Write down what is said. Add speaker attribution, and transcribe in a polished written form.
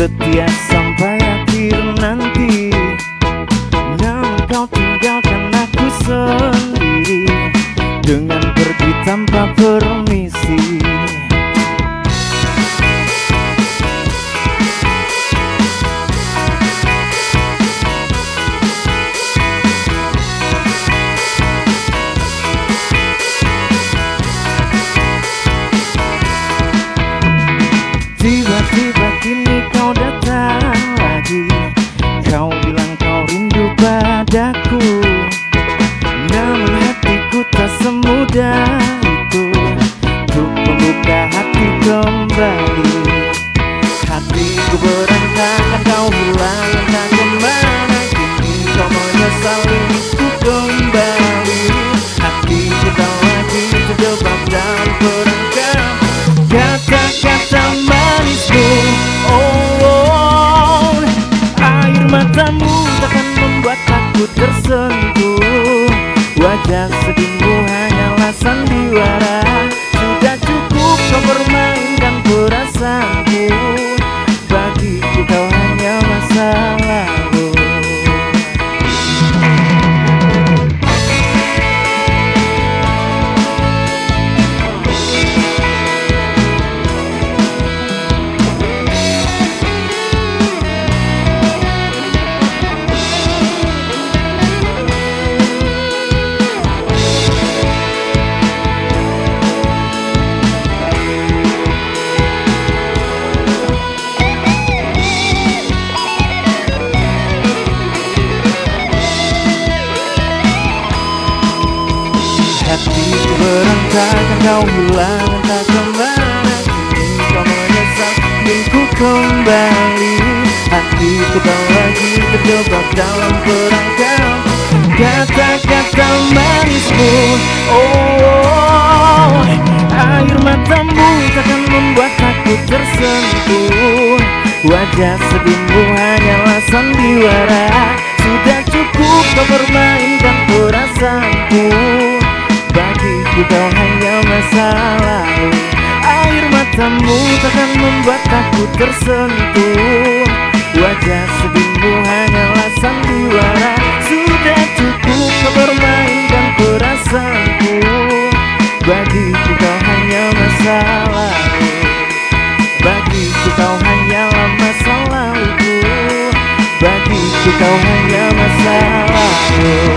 Speaker 1: setia sampai akhir nanti. Namun kau tinggalkan aku sendiri dengan pergi tanpa permisi. Tiba-tiba kini kau datang lagi. Kau bilang kau rindu padaku, namun hatiku tak semudah itu untuk membuka hati kembali. Hatiku berantakan, kau bilang entah kemana. Kini kau menyesali ku kembali. Hatiku tak lagi terjebak dalam perangkap kata-kata manismu. Oh, air matamu takkan membuat aku tersentuh. Wajah sedihmu hanyalah sandiwara. Sudah cukup kau permainkan perasaanku. Bagiku kau hanya masa lalu. Hatiku berantakan, kau hilang entah kemana. Kini kau menyesal ingin ku kembali. Hatiku tak lagi terjebak dalam perangkap kata-kata manismu. Oh, air matamu takkan membuat aku tersentuh. Wajah sedihmu hanyalah sandiwara. Sudah cukup kau permainkan perasaanku. Bagiku kau hanya masa lalu. Air matamu takkan membuat aku tersentuh. Wajah sedihmu hanyalah sandiwara. Sudah cukup kau permainkan perasaanku. Bagiku kau hanya masa lalu. Bagiku kau hanyalah masa laluku. Bagiku kau hanya masa lalu.